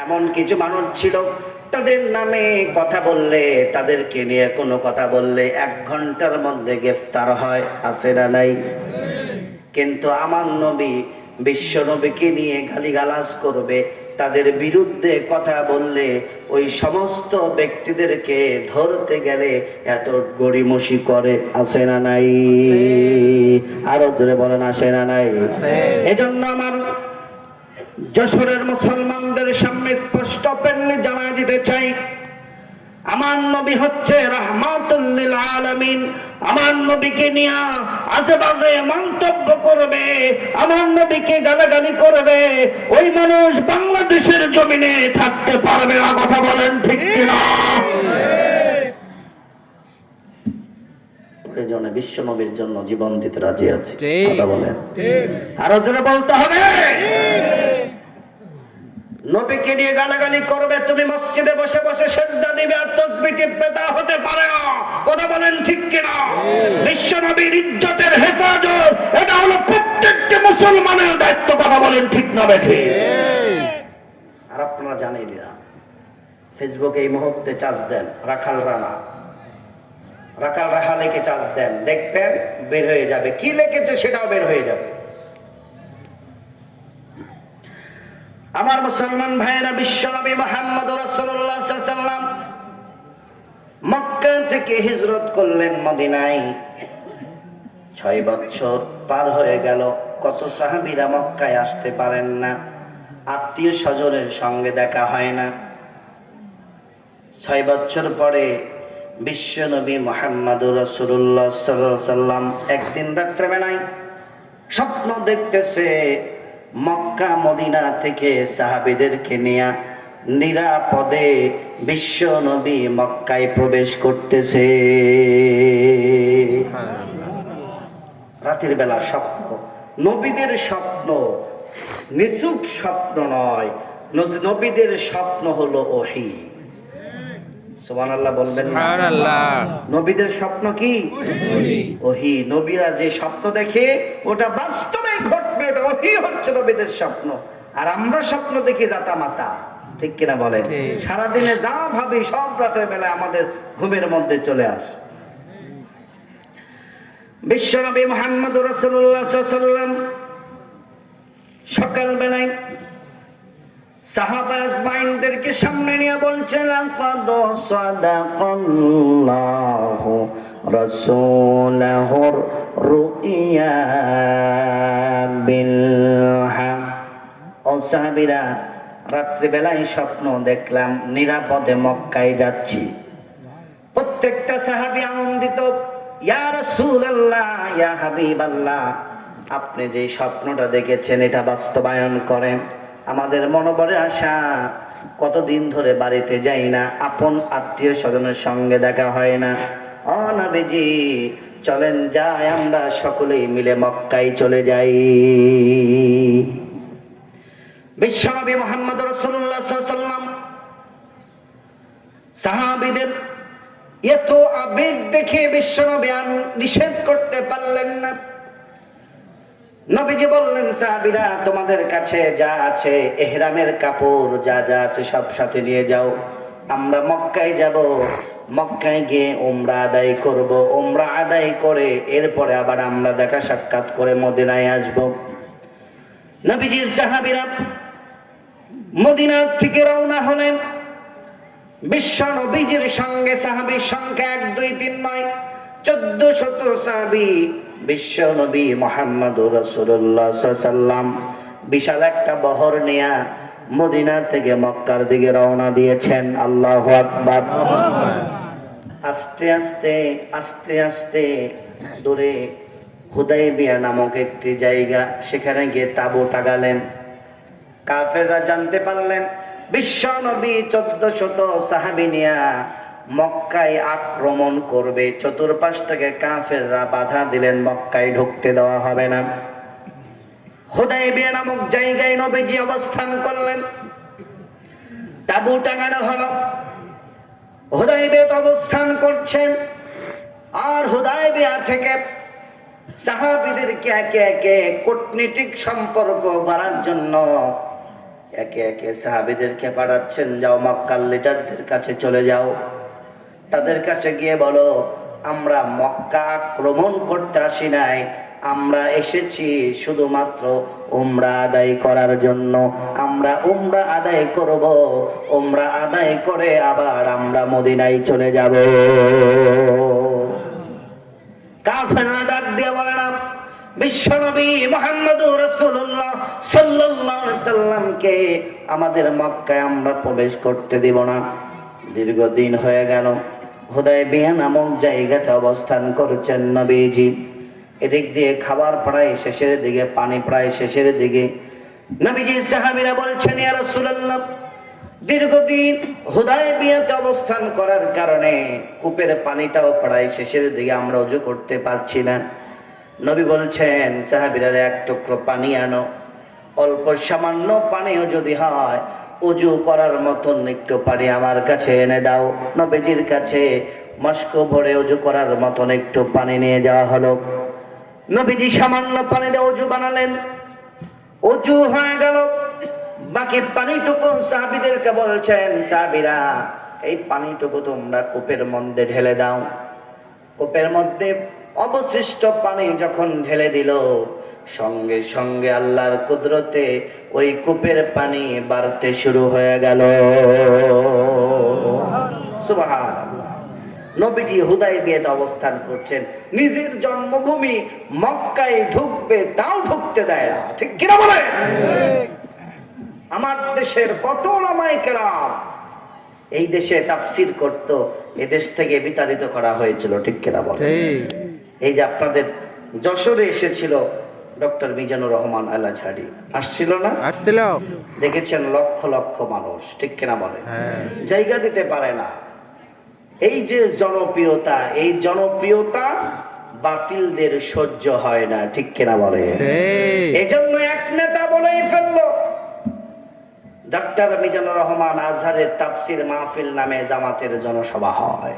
এমন কিছু মানুষ ছিল, তাদের নামে কথা বললে, তাদেরকে নিয়ে কোনো কথা বললে 1 ঘন্টার মধ্যে গ্রেফতার হয়, আছে না নাই? কিন্তু আমার নবী, বিশ্ব নবীকে নিয়ে গালিগালাজ করবে, তাদের বিরুদ্ধে কথা বললে ওই সমস্ত ব্যক্তিদেরকে ধরতে গেলে এত গড়িমসি করে, আছে না নাই? আরো জোরে বলেন, আসে না নাই? এজন্য আমার যশোরের মুসলমানদের সামনে স্পষ্ট পেলে জানাই দিতে চাই, আমার নবী হচ্ছে রাহমাতুল লিল আলামিন। আমার নবীকে নিয়ে আজেবাজে মন্তব্য করবে, আমার নবীকে গালাগালি করবে, ওই মানুষ বাংলাদেশের জমিনে থাকতে পারবে না। কথা বলেন ঠিক কিনা? এই জন্য বিশ্ব নবীর জন্য জীবন দিতে রাজি আছে। কথা বলেন ঠিক। আরো জোরে বলতে হবে। নবীকে নিয়ে গালাগালি করবে, তুমি মসজিদে বসে বসে সেজদা দিবে আর তাসবিহ টিপবে, তা হতে পারে না। কথা বলেন ঠিক কিনা? বিশ্ব নবীর ইজ্জতের হেফাজত, এটা হলো প্রত্যেকটা মুসলমানের দায়িত্ব। কথা বলেন ঠিক না বেঠিক? আর আপনারা জানেন না, ফেসবুকে এই মুহূর্তে চার্জ দেন রাখাল রানা, রাখাল রাহা লিখে চার্জ দেন, দেখবেন বের হয়ে যাবে কি লিখেছে, সেটাও বের হয়ে যাবে। আমার মুসলমান ভাইয়েরা, বিশ্বনবী মুহাম্মদ রাসূলুল্লাহ সাল্লাল্লাহু আলাইহি ওয়াসাল্লাম মক্কা থেকে হিজরত করলেন মদিনায়। 6 বছর পার হয়ে গেল, কত সাহাবীরা মক্কায় আসতে পারেন না, আত্মীয় স্বজনের সঙ্গে দেখা হয় না। 6 বছর পরে বিশ্বনবী মুহাম্মদ রাসূলুল্লাহ সাল্লাল্লাহু আলাইহি ওয়াসাল্লাম একদিন রাত্রেবেলায় স্বপ্ন দেখতেছে, মক্কা মদিনা থেকে সাহাবীদেরকে নিয়ে নিরাপদে বিশ্ব নবী মক্কায় প্রবেশ করতেছে। রাতের বেলা স্বপ্ন, নবীদের স্বপ্ন নিছক স্বপ্ন নয়, নবীদের স্বপ্ন হলো ওহী। সুবহানাল্লাহ বলবেন না? সুবহানাল্লাহ। নবীদের স্বপ্ন কি? ওহী। নবীরা যে স্বপ্ন দেখে ওটা বাস্তবে ঘটবে, ওটা ওহী হচ্ছে নবীদের স্বপ্ন। আর আমরা স্বপ্ন দেখি জাতা মাতা, ঠিক কিনা বলেন? সারাদিনে যা ভাবি সব রাতের বেলায় আমাদের ঘুমের মধ্যে চলে আসে। বিশ্বনবী মুহাম্মদ রাসূলুল্লাহ সাল্লাল্লাহু আলাইহি ওয়াসাল্লাম সকাল বেলায় সাহাবা আজমাইনদেরকে সামনে নিয়ে বলছেন, লাকাদ সাদাকাল্লাহু রাসূলাহুর রুইয়া বিল হক। ও সাহাবীরা, রাত্রি বেলায় স্বপ্ন দেখলাম, নিরাপদে মক্কায় যাচ্ছি। প্রত্যেকটা সাহাবী আনন্দিত, ইয়া রাসূলুল্লাহ, ইয়া হাবিবাল্লাহ, আপনি যে স্বপ্নটা দেখেছেন এটা বাস্তবায়ন করেন। আমাদের মনোবরে আশা, কতদিন ধরে বাড়িতে যাই না, আপন আত্মীয় স্বজনের সঙ্গে দেখা হয় না। ও নবীজি, চলেন যাই, আমরা সকলেই মিলে মক্কায় চলে যাই। বিশ্বনবী মুহাম্মদ রাসূলুল্লাহ সাল্লাল্লাহু আলাইহি ওয়াসাল্লাম সাহাবীদের এত আবেগ দেখে বিশ্বনবী আর নিষেধ করতে পারলেন না। নবীজি বললেন, সাহাবীরা, তোমাদের কাছে যা আছে, ইহরামের কাপড় যা যা আছে সব সাথে নিয়ে যাও, আমরা মক্কায় যাব। মক্কায় গিয়ে উমরা আদায় করব, উমরা আদায় করে এরপরে আবার আমরা দেখা সাক্ষাৎ করে মদিনায় আসব। নবীজির সাহাবীরা মদিনা থেকে রওনা হলেন। বিশ্ব নবীজির সঙ্গে সাহাবীর সংখ্যা 1, 2, 3 নয়, 1400 সাহাবী বিশ্ব নবী মুহাম্মদুর রাসূলুল্লাহ সাল্লাল্লাহু আলাইহি ওয়াসাল্লাম বিশাল একটা বহর নিয়ে মদিনা থেকে মক্কার দিকে রওনা দিয়েছেন। আল্লাহু আকবার। আস্তে আস্তে আস্তে আস্তে দূরে হুদাইবিয়া নামক একটি জায়গা, সেখানে গিয়ে তাঁবু টাঙালেন। কাফেররা জানতে পারলেন বিশ্ব নবী 1400 সাহাবী নিয়ে মক্কায় আক্রমণ করবে। চতুর্পাশ থেকে কাফেররা বাধা দিলেন, মক্কায় ঢুকতে দেওয়া হবে না। হুদাইবিয়া নামক জায়গায় নবীজি অবস্থান করলেন, তাঁবু টাঙানো হলো। হুদাইবিয়াতে অবস্থান করছেন, আর হুদাইবিয়া থেকে সাহাবীদেরকে একে একে কূটনীতিক সম্পর্ক করার জন্য একে একে সাহাবীদেরকে পাঠাচ্ছেন, যাও মক্কার লিডারদের কাছে চলে যাও, তাদের কাছে গিয়ে বলো আমরা মক্কা আক্রমণ করতে আসি নাই, আমরা এসেছি শুধুমাত্র উমরা আদায় করার জন্য। আমরা উমরা আদায় করব, উমরা আদায় করে আবার আমরা মদিনায় চলে যাব। কাফেররা ডাক দিয়ে বলে না, বিশ্বনবী মুহাম্মদুর রাসূলুল্লাহ সাল্লাল্লাহু আলাইহি সাল্লামকে আমাদের মক্কায় আমরা প্রবেশ করতে দিব না। দীর্ঘদিন হয়ে গেল হুদায়বিয়া নামক জায়গাতে অবস্থান করছেন নবীজি। এদিক দিয়ে খাবার প্রায় শেষের দিকে, পানি প্রায় শেষের দিকে। নবীজির সাহাবীরা বলছেন, ইয়া রাসূলুল্লাহ, দীর্ঘদিন হুদায়বিয়াতে অবস্থান করার কারণে কূপের পানিটাও প্রায় শেষের দিকে, আমরা ওযু করতে পারছি না। নবী বলছেন, সাহাবীরা এক টুকরো পানি আনো, অল্প সামান্য পানিও যদি হয়, ওযু করার মতন একটু পানি আমার কাছে এনে দাও। নবীজির কাছে মস্ক ভরে ওযু করার মতন একটু পানি নিয়ে যাওয়া হলো। নবীজি সামান্য পানি দিয়ে ওযু বানালেন, ওযু হয়ে গেল। বাকি পানিটুকু সাহাবীদেরকে বলছেন, সাহাবীরা এই পানিটুকু তোমরা কূপের মধ্যে ঢেলে দাও। কূপের মধ্যে অবশিষ্ট পানি যখন ঢেলে দিল, সঙ্গে সঙ্গে আল্লাহর কুদরতে ওই কূপের পানি বাড়তে শুরু হয়ে গেল। সুবহানাল্লাহ। নবীজি হুদায়বিয়াতে অবস্থান করছেন, নিজের জন্মভূমি মক্কায় ঢুকবে, তাও ঢুকতে দেয় না। ঠিক কিনা বলে? আমার দেশের কত ওলামায়ে কেরাম এই দেশে তাফসীর করত, এদেশ থেকে বিতাড়িত করা হয়েছিল। ঠিক কিনা বলে? এই যে আপনাদের যশোরে এসেছিল ডক্টর মিজানুর রহমান আল আজহারি, আসছিল না? আসছিল। দেখেছেন লক্ষ লক্ষ মানুষ। ঠিক কিনা বলে? জায়গা দিতে পারে না। এই যে জনপ্রিয়তা, এই জনপ্রিয়তা বাতিলদের সহ্য হয় না। ঠিক কিনা বলে? এজন্য এক নেতা বলেই ফেললো, ডক্টর মিজানুর রহমান আজহারের তাফসীর মাহফিল নামে জামাতের জনসভা হয়,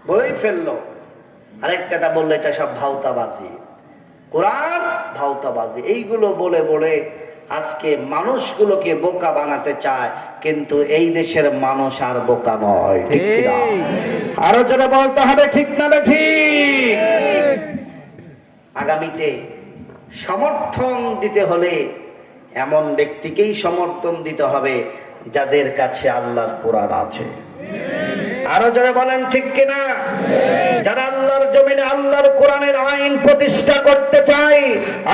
বলেই ফেললো। আরেক নেতা বললো এটা সব ভাউতাবাজি, কোরআন ভাউতাবাজি। এইগুলো বলে বলে আজকে মানুষগুলোকে বোকা বানাতে চায়, কিন্তু এই দেশের মানুষ আর বোকা নয়। ঠিক কিনা? আরো জোরে বলতে হবে, ঠিক না ঠিক? আগামীতে সমর্থন দিতে হলে এমন ব্যক্তিকেই সমর্থন দিতে হবে যাদের কাছে আল্লাহর কোরআন আছে। আরো জোরে বলেন, ঠিক কিনা? যারা আল্লাহর জমিনে আল্লাহর কোরআনের আইন প্রতিষ্ঠা করতে চায়,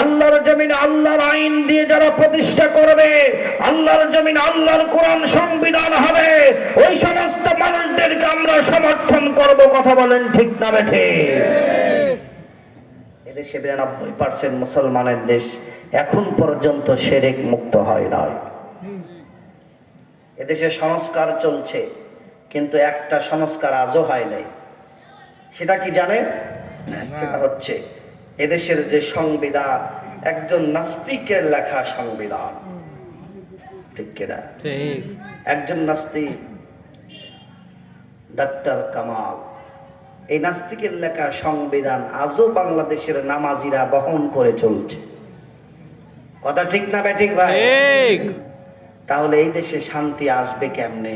আল্লাহর জমিনে আল্লাহর আইন দিয়ে যারা প্রতিষ্ঠা করবে, আল্লাহর জমিনে আল্লাহর কোরআন সংবিধান হবে, ওই সমস্ত মানুষদেরকে আমরা সমর্থন করব। কথা বলেন, ঠিক না বেঠে? এদেশে 92% মুসলমানের দেশ, এখন পর্যন্ত শিরক মুক্ত হয় নাই। এদেশে সংস্কার চলছে, কিন্তু একটা সংস্কার আজও হয় নাই। সেটা কি জানেন? সেটা হচ্ছে এদেশের যে সংবিধান, একজন নাস্তিকের লেখা সংবিধান। ঠিক কিনা? একজন নাস্তিক, ডক্টর কামাল, এই নাস্তিকের লেখা সংবিধান আজও বাংলাদেশের নামাজিরা বহন করে চলছে। কথা ঠিক না বেঠিক ভাই? তাহলে এই দেশে শান্তি আসবে কেমনে?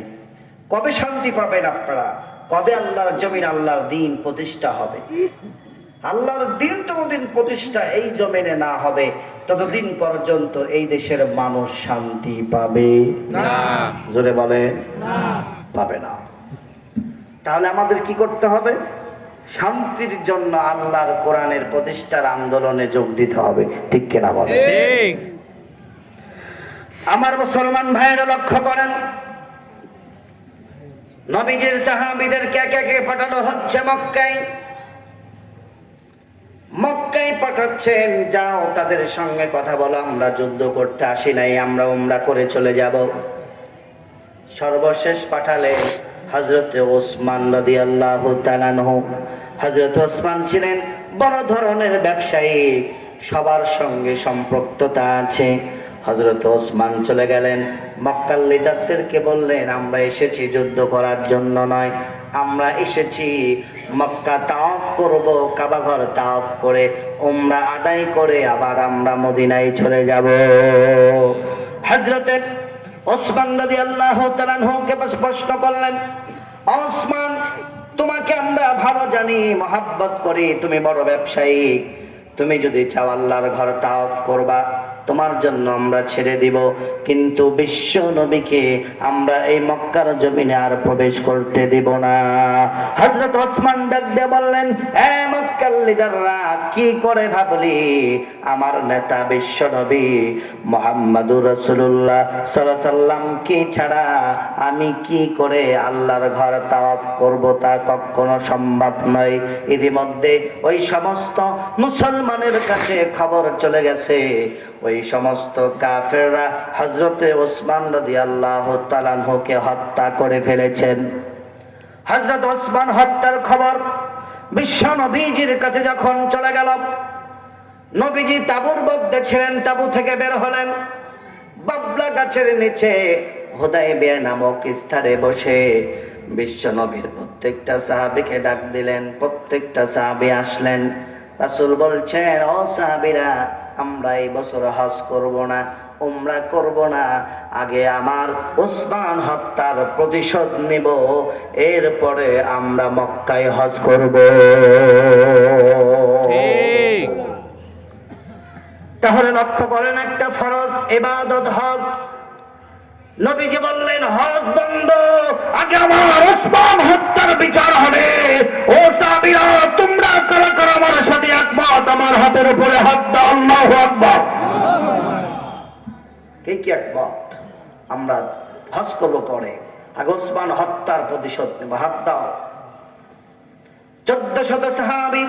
কবে শান্তি পাবেন আপনারা? কবে আল্লাহর জমিন, আল্লাহর দ্বীন প্রতিষ্ঠা হবে? আল্লাহর দ্বীন যতদিন প্রতিষ্ঠা এই জমিনে না হবে, ততদিন পর্যন্ত এই দেশের মানুষ শান্তি পাবে না। জোরে বলে, পাবে না। তাহলে আমাদের কি করতে হবে? শান্তির জন্য আল্লাহর কোরআনের প্রতিষ্ঠার আন্দোলনে যোগ দিতে হবে। ঠিক কিনা বলে? আমার মুসলমান ভাইয়েরা লক্ষ্য করেন, নবীজির সাহাবীদেরকে একে একে পাঠানো হচ্ছে মক্কায়। মক্কায় পাঠাচ্ছেন, যাও তাদের সঙ্গে কথা বলো, আমরা যুদ্ধ করতে আসি নাই, আমরা উমরা করে চলে যাব। সর্বশেষ পাঠালেন হযরত ওসমান রাদিয়াল্লাহু তাআলা আনহু। হযরত ওসমান ছিলেন বড় ধরনের ব্যবসায়ী, সবার সঙ্গে সম্পৃক্ততা আছে। হযরত ওসমান চলে গেলেন, মক্কার লিডারদেরকে বললেন, আমরা এসেছি যুদ্ধ করার জন্য নয়, আমরা এসেছি মক্কা তাওয়াফ করব, কাবা ঘর তাওয়াফ করে উমরা আদায় করে আবার আমরা মদিনায় চলে যাব। হযরতে ওসমান রাদিয়াল্লাহু তাআলা আনহুকে প্রশ্ন করলেন, ওসমান, তোমাকে আমরা ভালো জানি, মহব্বত করি, তুমি বড় ব্যবসায়ী, তুমি যদি চাও আল্লাহর ঘর তাওয়াফ করবা, তোমার জন্য আমরা ছেড়ে দিব, কিন্তু বিশ্ব নবীকে আমরা এই মক্কার জমিনে আর প্রবেশ করতে দিব না। হযরত ওসমান ডাক দিয়ে বললেন, এ মক্কার লিডাররা, কি করে ভাবলি আমার নেতা বিশ্ব নবী মুহাম্মদুর রাসূলুল্লাহ সাল্লাল্লাহু আলাইহি সাল্লাম কি ছাড়া আমি কি করে আল্লাহর ঘর তাওয়াফ করব? তা কখনো সম্ভব নয়। ইতিমধ্যে ওই সমস্ত মুসলমানের কাছে খবর চলে গেছে, ওই সমস্ত কাফেররা হযরতে ওসমান রাদিয়াল্লাহু তাআলা আনহুকে হত্যা করে ফেলেছেন। হযরত ওসমান হত্যার খবর বিশ্ব নবীজির কাছে যখন চলে গেল, নবীজি তাঁবুর মধ্যে ছিলেন, তাঁবু থেকে বের হলেন, বাবলা গাছের নিচে হুদায়বিয়া নামক স্থানে বসে বিশ্ব নবীর প্রত্যেকটা সাহাবীকে ডাক দিলেন। প্রত্যেকটা সাহাবী আসলেন। রাসূল বলছেন, ও সাহাবীরা, আমরা এই বছর হজ করব না, উমরা করব না, আগে আমার ওসমান হত্যার প্রতিশোধ নিব, এরপরে আমরা মক্কায় হজ করব। তাহলে লক্ষ্য করেন, একটা ফরজ ইবাদত হজ। নবীজি বললেন, হজ বন্ধ, আগে আমার ওসমান হত্যার বিচার হবে। ও সাহাবীরা, তোমরা কারা কারা আমার সাথে একমত? আমার হাতের উপরে হাত দাও, আল্লাহু আকবার। কে কি একমত? আমরা হজ করব পরে, আগে ওসমান হত্যার প্রতিশোধ নেব, হাত দাও। 1400 সাহাবী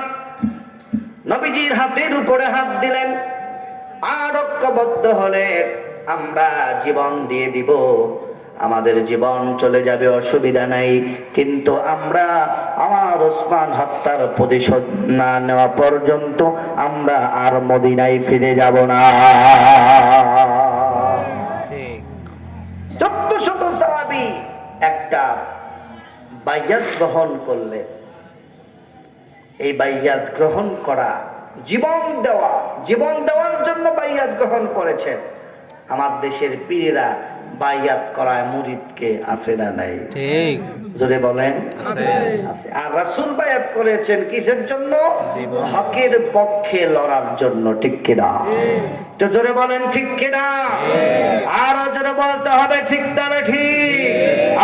নবীজির হাতের উপরে হাত দিলেন, আর ঐক্যবদ্ধ হলে আমরা জীবন দিয়ে দিব, আমাদের জীবন চলে যাবে, অসুবিধা নাই, কিন্তু আমরা আমার ওসমান হত্যার প্রতিশোধ না নেওয়া পর্যন্ত আমরা আর মদিনায় ফিরে যাব না। 1400 সাহাবী একটা বাইয়াত গ্রহণ করলেন। এই বাইয়াত গ্রহণ করা, জীবন দেওয়া, জীবন দেওয়ার জন্য বাইয়াত গ্রহণ করেছেন। আমার দেশের পীরেরা বাইয়াত করায় মুরিদকে আছে না নাই? ঠিক, জোরে বলেন আছে। আর রাসূল বাইয়াত করেছেন কিসের জন্য? হকের পক্ষে লড়ার জন্য, ঠিক কিনা? তো জোরে বলেন ঠিক কিনা? আরো জোরে বলতে হবে ঠিক না ঠিক?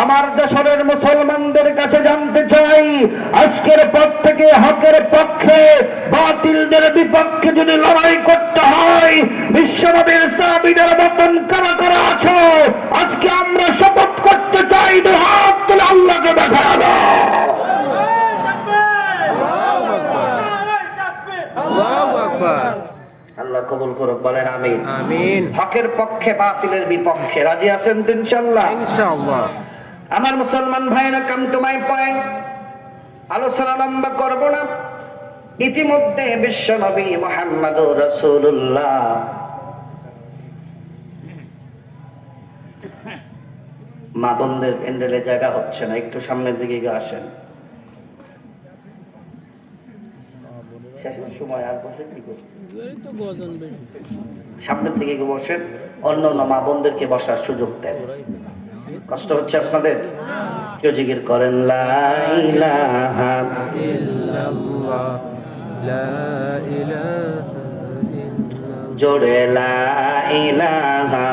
আমার দেশের মুসলমানদের কাছে জানতে চাই, আজকের পর থেকে হকের পক্ষে বাতিলদের বিপক্ষে যদি লড়াই করতে হয়, বিশ্বনবীর সাহাবীদের মতন কারা কারা আছো? আজকে আমরা শপথ করতে চাই, দুহাত তুলে আল্লাহকে দেখা দাও। আল্লাহ কবুল করুক, বলেন আমিন। আমিন। হকের পক্ষে বাতিলের বিপক্ষে রাজি আছেন তো ইনশাআল্লাহ? ইনশাআল্লাহ। আমার মুসলমান ভাইরা, কাম টু মাই পয়েন্ট, আলোচনা লম্বা করব না। ইতিমধ্যে বিশ্ব নবী মুহাম্মদুর রাসূলুল্লাহ মা বোনদের প্যান্ডেলে জায়গা হচ্ছে না, একটু সামনের দিকে আসেন। শেষের সময় আর বসে কি করবেন? সামনের দিকে বসেন, অন্য মা বোনদেরকে বসার সুযোগ দেন। কষ্ট হচ্ছে আপনাদের? কেউ জিকির করেন, লা ইলাহা ইল্লাল্লাহ, লা ইলাহা ইল্লাল্লাহ, জোরে লা ইলাহা।